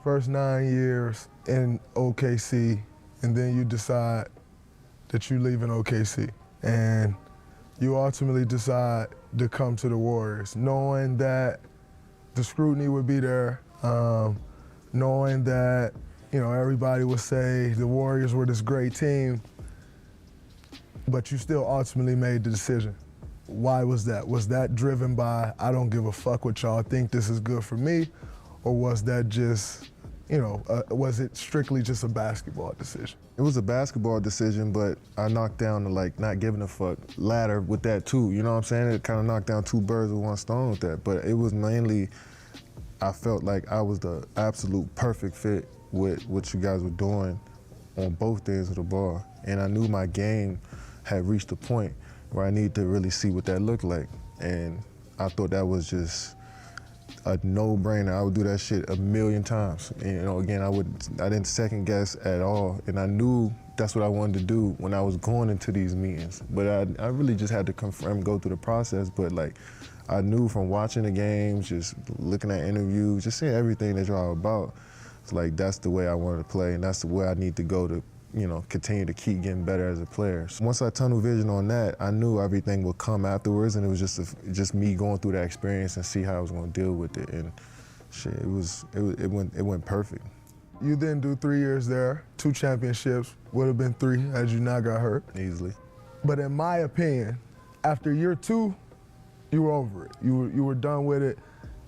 First 9 years in OKC, and then you decide that you leave in OKC. And you ultimately decide to come to the Warriors, knowing that the scrutiny would be there, knowing that, you know, everybody would say the Warriors were this great team, but you still ultimately made the decision. Why was that? Was that driven by, I don't give a fuck what y'all think, this is good for me? Or was that just, you know, was it strictly just a basketball decision? It was a basketball decision, but I knocked down the like not giving a fuck ladder with that too. You know what I'm saying? It kind of knocked down two birds with one stone with that. But it was mainly, I felt like I was the absolute perfect fit with what you guys were doing on both ends of the ball. And I knew my game had reached a point where I needed to really see what that looked like. And I thought that was just a no-brainer. I would do that shit a million times. And, you know, again, I didn't second guess at all. And I knew that's what I wanted to do when I was going into these meetings. But I really just had to confirm, go through the process. But like, I knew from watching the games, just looking at interviews, just seeing everything that y'all about, it's like that's the way I wanted to play, and that's the way I need to go to, you know, continue to keep getting better as a player. So once I tunnel vision on that, I knew everything would come afterwards, and it was just me going through that experience and see how I was going to deal with it. And shit, it went perfect. You then do 3 years there, 2 championships, would have been 3 had you not got hurt. Easily. But in my opinion, after year 2, you were over it. You were done with it,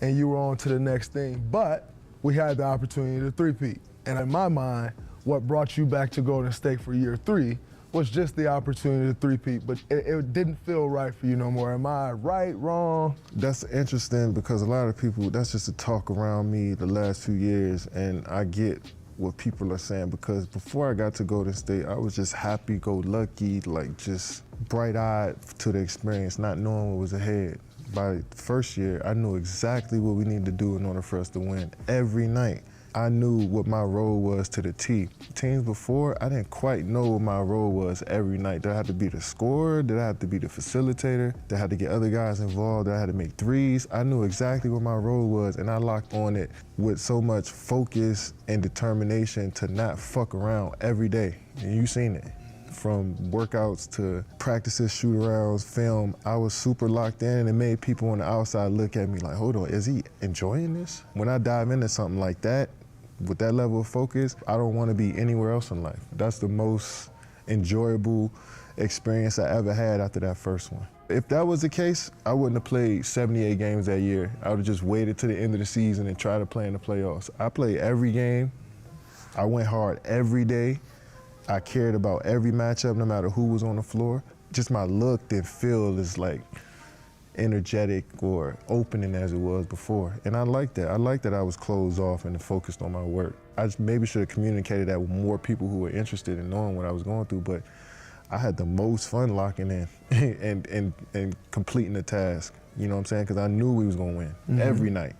and you were on to the next thing. But we had the opportunity to three-peat. And in my mind, what brought you back to Golden State for year 3 was just the opportunity to three-peat, but it didn't feel right for you no more. Am I right, wrong? That's interesting because a lot of people, that's just a talk around me the last few years, and I get what people are saying because before I got to Golden State, I was just happy-go-lucky, like just bright-eyed to the experience, not knowing what was ahead. By the first year, I knew exactly what we needed to do in order for us to win every night. I knew what my role was to the T. Teams before, I didn't quite know what my role was every night. Did I have to be the scorer? Did I have to be the facilitator? Did I have to get other guys involved? Did I have to make threes? I knew exactly what my role was, and I locked on it with so much focus and determination to not fuck around every day. And you've seen it. From workouts to practices, shoot-arounds, film, I was super locked in, and it made people on the outside look at me like, hold on, is he enjoying this? When I dive into something like that, with that level of focus, I don't want to be anywhere else in life. That's the most enjoyable experience I ever had after that first one. If that was the case, I wouldn't have played 78 games that year. I would have just waited to the end of the season and try to play in the playoffs. I played every game. I went hard every day. I cared about every matchup, no matter who was on the floor. Just my look and feel is like energetic or opening as it was before. And I like that. I like that I was closed off and focused on my work. I just maybe should have communicated that with more people who were interested in knowing what I was going through, but I had the most fun locking in and completing the task. You know what I'm saying? Because I knew we was gonna win every night.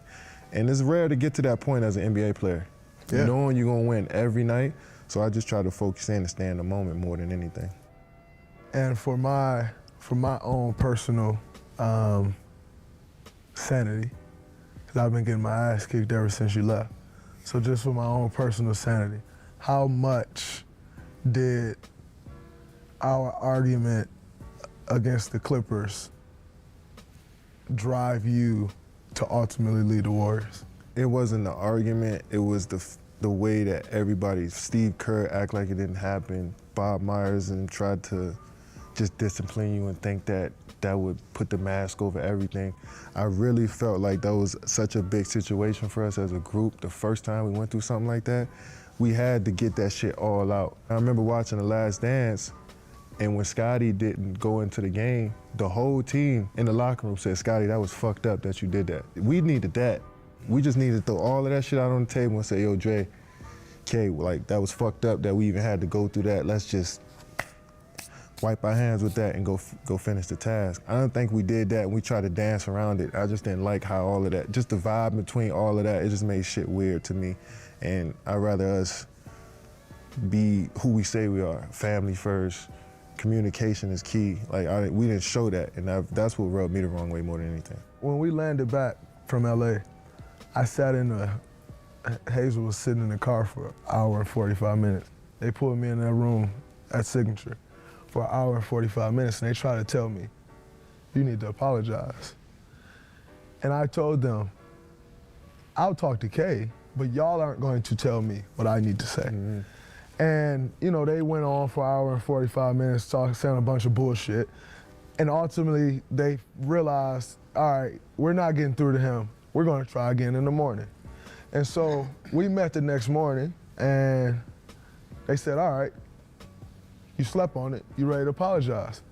And it's rare to get to that point as an NBA player, knowing you're gonna win every night. So I just try to focus in and stay in the moment more than anything. And for my own personal sanity, because I've been getting my ass kicked ever since you left. So just for my own personal sanity, how much did our argument against the Clippers drive you to ultimately lead the Warriors? It wasn't an argument, it was the way that everybody, Steve Kerr act like it didn't happen, Bob Myers and tried to just discipline you and think that that would put the mask over everything. I really felt like that was such a big situation for us as a group. The first time we went through something like that, we had to get that shit all out. I remember watching The Last Dance, and when Scotty didn't go into the game, the whole team in the locker room said, Scotty, that was fucked up that you did that. We needed that. We just needed to throw all of that shit out on the table and say, yo, Dre, K, like that was fucked up that we even had to go through that. Let's just wipe our hands with that and go finish the task. I don't think we did that and we tried to dance around it. I just didn't like how all of that, just the vibe between all of that, it just made shit weird to me. And I'd rather us be who we say we are, family first. Communication is key. Like we didn't show that, and that's what rubbed me the wrong way more than anything. When we landed back from LA, I sat in Hazel was sitting in the car for an hour and 45 minutes. They pulled me in that room at Signature for an hour and 45 minutes, and they tried to tell me, you need to apologize. And I told them, I'll talk to Kay, but y'all aren't going to tell me what I need to say. Mm-hmm. And, you know, they went on for an hour and 45 minutes saying a bunch of bullshit. And ultimately, they realized, all right, we're not getting through to him. We're going to try again in the morning. And so we met the next morning, and they said, all right, you slept on it. You ready to apologize?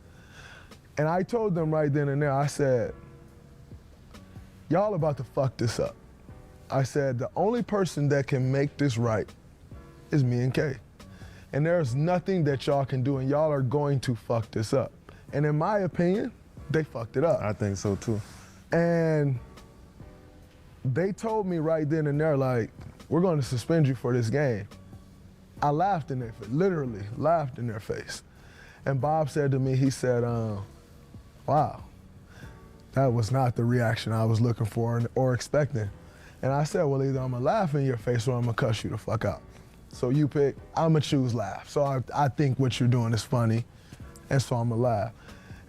And I told them right then and there, I said, y'all about to fuck this up. I said, the only person that can make this right is me and Kay. And there's nothing that y'all can do, and y'all are going to fuck this up. And in my opinion, they fucked it up. I think so too. And they told me right then and there, like, we're going to suspend you for this game. I laughed in their face, literally laughed in their face. And Bob said to me, he said, wow, that was not the reaction I was looking for or expecting. And I said, well, either I'm gonna laugh in your face or I'm gonna cuss you the fuck out. So you pick, I'm gonna choose laugh. So I think what you're doing is funny, and so I'm gonna laugh.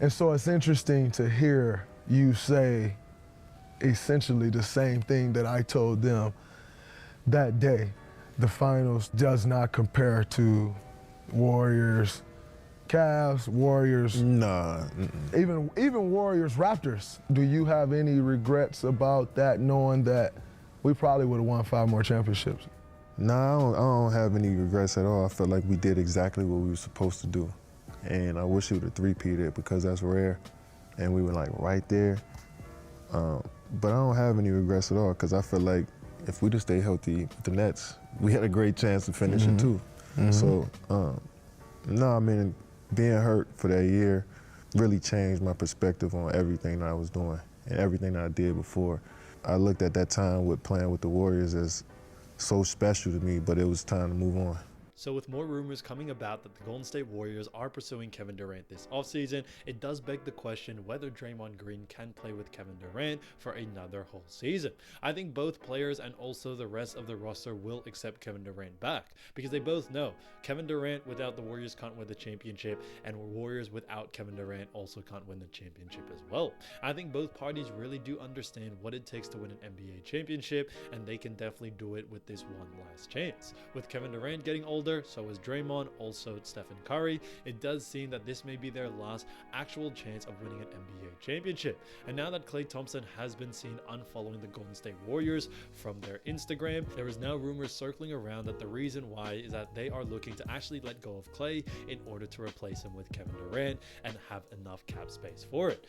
And so it's interesting to hear you say essentially the same thing that I told them that day. The finals does not compare to Warriors, Cavs, Warriors. Nah. Even Warriors, Raptors. Do you have any regrets about that, knowing that we probably would have won 5 more championships? Nah, I don't have any regrets at all. I felt like we did exactly what we were supposed to do. And I wish it would have three-peated because that's rare. And we were like right there. But I don't have any regrets at all because I feel like if we just stay healthy with the Nets, we had a great chance of finishing too. So, no, I mean, being hurt for that year really changed my perspective on everything that I was doing and everything that I did before. I looked at that time with playing with the Warriors as so special to me, but it was time to move on. So with more rumors coming about that the Golden State Warriors are pursuing Kevin Durant this offseason, it does beg the question whether Draymond Green can play with Kevin Durant for another whole season. I think both players and also the rest of the roster will accept Kevin Durant back because they both know Kevin Durant without the Warriors can't win the championship, and Warriors without Kevin Durant also can't win the championship as well. I think both parties really do understand what it takes to win an NBA championship, and they can definitely do it with this one last chance. With Kevin Durant getting older, so is Draymond, also Stephen Curry. It does seem that this may be their last actual chance of winning an NBA championship. And now that Klay Thompson has been seen unfollowing the Golden State Warriors from their Instagram, there is now rumors circling around that the reason why is that they are looking to actually let go of Klay in order to replace him with Kevin Durant and have enough cap space for it.